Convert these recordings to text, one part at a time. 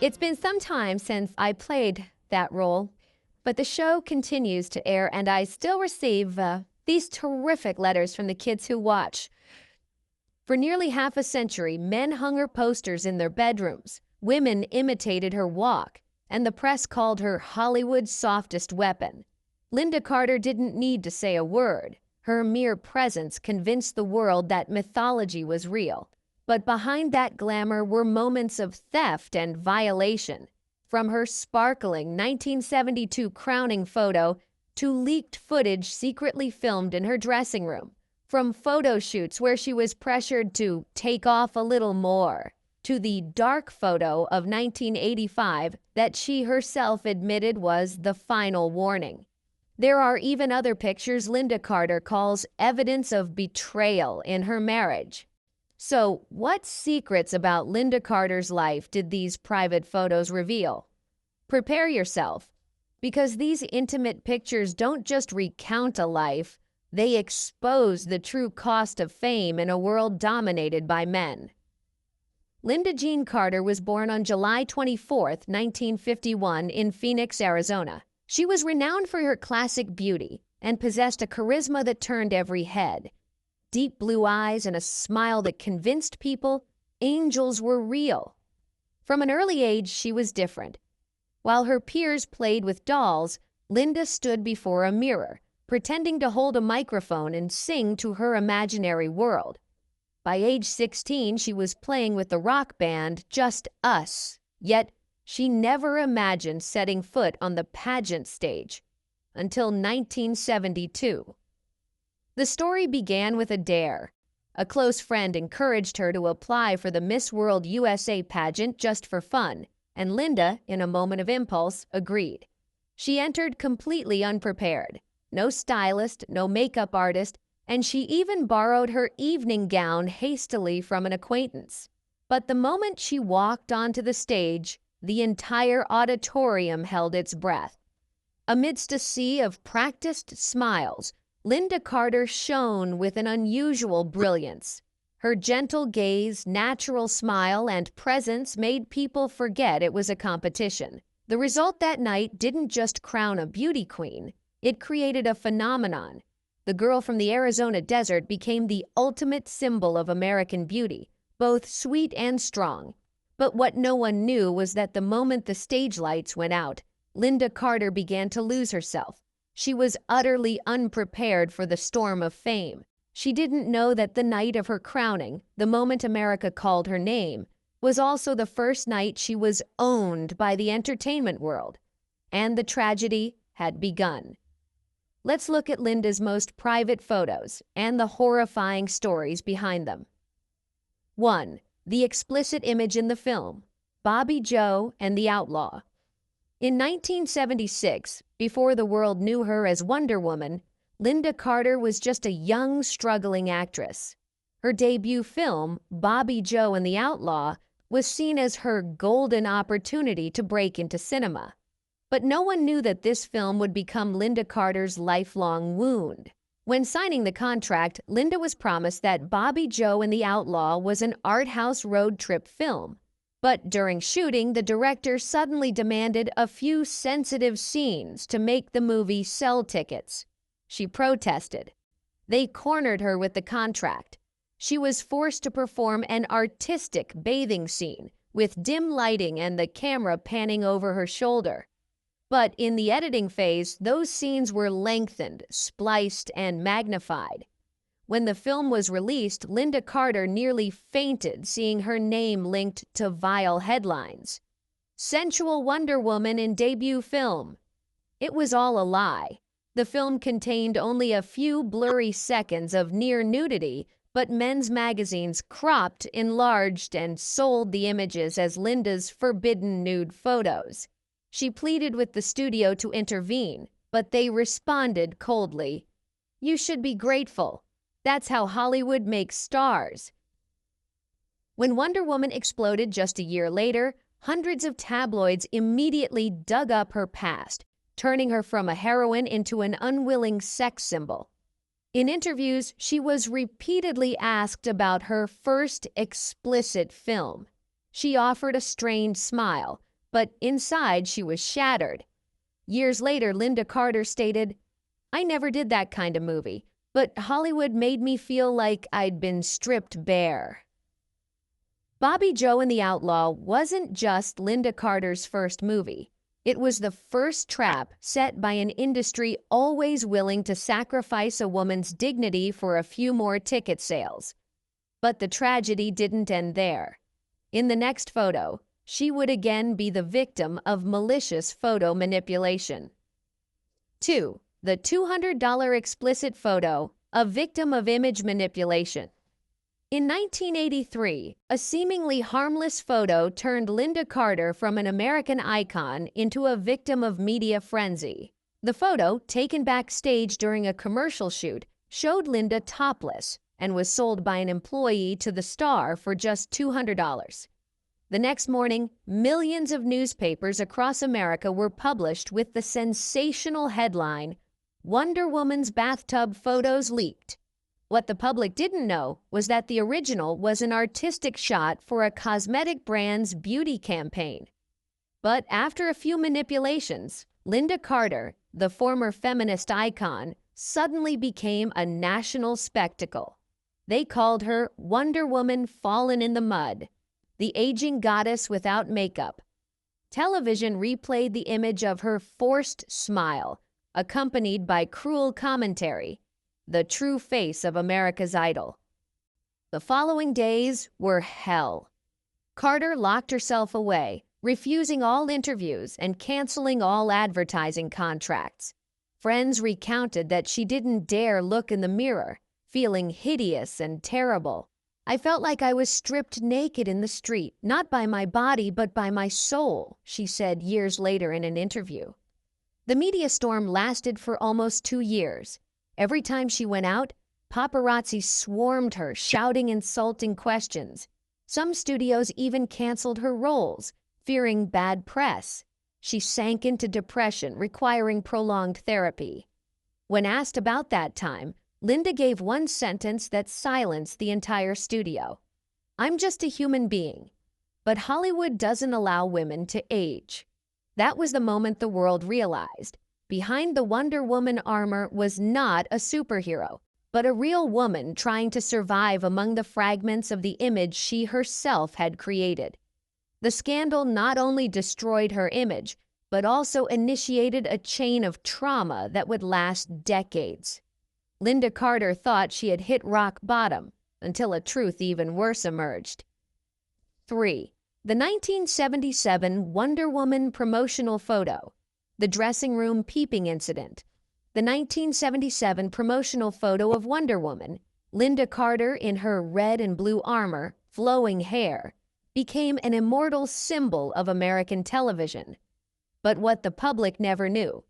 It's been some time since I played that role, but the show continues to air and I still receive these terrific letters from the kids who watch. For nearly half a century, men hung her posters in their bedrooms, women imitated her walk, and the press called her Hollywood's softest weapon. Lynda Carter didn't need to say a word. Her mere presence convinced the world that mythology was real. But behind that glamour were moments of theft and violation. From her sparkling 1972 crowning photo to leaked footage secretly filmed in her dressing room. From photo shoots where she was pressured to take off a little more, to the dark photo of 1985 that she herself admitted was the final warning. There are even other pictures Lynda Carter calls evidence of betrayal in her marriage. So, what secrets about Lynda Carter's life did these private photos reveal? Prepare yourself, because these intimate pictures don't just recount a life, they expose the true cost of fame in a world dominated by men. Lynda Jean Carter was born on July 24, 1951, in Phoenix, Arizona. She was renowned for her classic beauty and possessed a charisma that turned every head. Deep blue eyes and a smile that convinced people angels were real. From an early age, she was different. While her peers played with dolls, Lynda stood before a mirror, pretending to hold a microphone and sing to her imaginary world. By age 16, she was playing with the rock band Just Us, yet she never imagined setting foot on the pageant stage until 1972. The story began with a dare. A close friend encouraged her to apply for the Miss World USA pageant just for fun, and Lynda, in a moment of impulse, agreed. She entered completely unprepared. No stylist, no makeup artist, and she even borrowed her evening gown hastily from an acquaintance. But the moment she walked onto the stage, the entire auditorium held its breath. Amidst a sea of practiced smiles, Lynda Carter shone with an unusual brilliance. Her gentle gaze, natural smile, and presence made people forget it was a competition. The result that night didn't just crown a beauty queen, it created a phenomenon. The girl from the Arizona desert became the ultimate symbol of American beauty, both sweet and strong. But what no one knew was that the moment the stage lights went out, Lynda Carter began to lose herself. She was utterly unprepared for the storm of fame. She didn't know that the night of her crowning, the moment America called her name, was also the first night she was owned by the entertainment world. And the tragedy had begun. Let's look at Lynda's most private photos and the horrifying stories behind them. 1. The explicit image in the film, Bobby Joe and the Outlaw. In 1976, before the world knew her as Wonder Woman, Lynda Carter was just a young, struggling actress. Her debut film, Bobby Joe and the Outlaw, was seen as her golden opportunity to break into cinema. But no one knew that this film would become Lynda Carter's lifelong wound. When signing the contract, Lynda was promised that Bobby Joe and the Outlaw was an art house road trip film. But during shooting, the director suddenly demanded a few sensitive scenes to make the movie sell tickets. She protested. They cornered her with the contract. She was forced to perform an artistic bathing scene with dim lighting and the camera panning over her shoulder. But in the editing phase, those scenes were lengthened, spliced, and magnified. When the film was released, Lynda Carter nearly fainted seeing her name linked to vile headlines. Sensual Wonder Woman in debut film. It was all a lie. The film contained only a few blurry seconds of near nudity, but men's magazines cropped, enlarged, and sold the images as Lynda's forbidden nude photos. She pleaded with the studio to intervene, but they responded coldly. "You should be grateful. That's how Hollywood makes stars." When Wonder Woman exploded just a year later, hundreds of tabloids immediately dug up her past, turning her from a heroine into an unwilling sex symbol. In interviews, she was repeatedly asked about her first explicit film. She offered a strained smile, but inside she was shattered. Years later, Lynda Carter stated, "I never did that kind of movie, but Hollywood made me feel like I'd been stripped bare." Bobby Joe and the Outlaw wasn't just Lynda Carter's first movie. It was the first trap set by an industry always willing to sacrifice a woman's dignity for a few more ticket sales. But the tragedy didn't end there. In the next photo, she would again be the victim of malicious photo manipulation. 2. The $200 explicit photo, a victim of image manipulation. In 1983, a seemingly harmless photo turned Lynda Carter from an American icon into a victim of media frenzy. The photo, taken backstage during a commercial shoot, showed Lynda topless and was sold by an employee to the star for just $200. The next morning, millions of newspapers across America were published with the sensational headline, "Wonder Woman's bathtub photos leaked." What the public didn't know was that the original was an artistic shot for a cosmetic brand's beauty campaign. But after a few manipulations, Lynda Carter, the former feminist icon, suddenly became a national spectacle. They called her Wonder Woman Fallen in the Mud, the aging goddess without makeup. Television replayed the image of her forced smile, accompanied by cruel commentary, the true face of America's Idol. The following days were hell. Carter locked herself away, refusing all interviews and canceling all advertising contracts. Friends recounted that she didn't dare look in the mirror, feeling hideous and terrible. "I felt like I was stripped naked in the street, not by my body but by my soul," she said years later in an interview. The media storm lasted for almost 2 years. Every time she went out, paparazzi swarmed her, shouting insulting questions. Some studios even canceled her roles, fearing bad press. She sank into depression, requiring prolonged therapy. When asked about that time, Lynda gave one sentence that silenced the entire studio. "I'm just a human being. But Hollywood doesn't allow women to age." That was the moment the world realized. Behind the Wonder Woman armor was not a superhero, but a real woman trying to survive among the fragments of the image she herself had created. The scandal not only destroyed her image, but also initiated a chain of trauma that would last decades. Lynda Carter thought she had hit rock bottom until a truth even worse emerged. 3. The 1977 Wonder Woman promotional photo. The dressing room peeping incident. The 1977 promotional photo of Wonder Woman, Lynda Carter in her red and blue armor, flowing hair, became an immortal symbol of American television. But what the public never knew.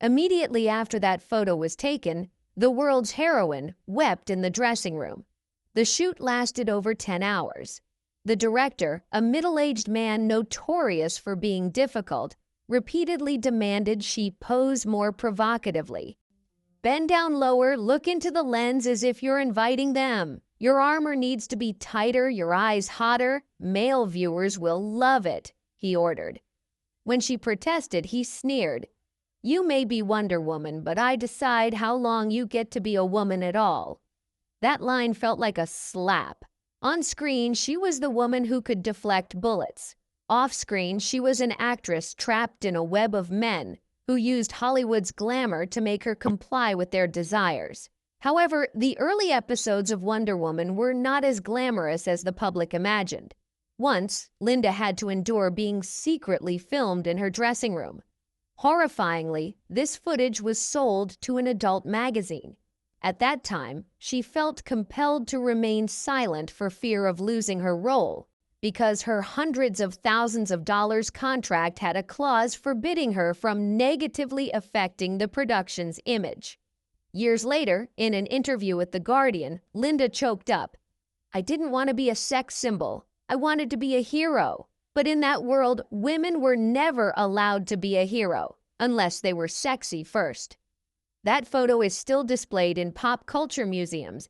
Immediately after that photo was taken, the world's heroine wept in the dressing room. The shoot lasted over 10 hours. The director, a middle-aged man notorious for being difficult, repeatedly demanded she pose more provocatively. "Bend down lower, look into the lens as if you're inviting them. Your armor needs to be tighter, your eyes hotter. Male viewers will love it," he ordered. When she protested, he sneered, "You may be Wonder Woman, but I decide how long you get to be a woman at all." That line felt like a slap. On screen, she was the woman who could deflect bullets. Off-screen, she was an actress trapped in a web of men who used Hollywood's glamour to make her comply with their desires. However, the early episodes of Wonder Woman were not as glamorous as the public imagined. Once, Lynda had to endure being secretly filmed in her dressing room. Horrifyingly, this footage was sold to an adult magazine. At that time, she felt compelled to remain silent for fear of losing her role, because her hundreds of thousands of dollars contract had a clause forbidding her from negatively affecting the production's image. Years later, in an interview with The Guardian, Lynda choked up, "I didn't want to be a sex symbol. I wanted to be a hero. But in that world, women were never allowed to be a hero, unless they were sexy first." That photo is still displayed in pop culture museums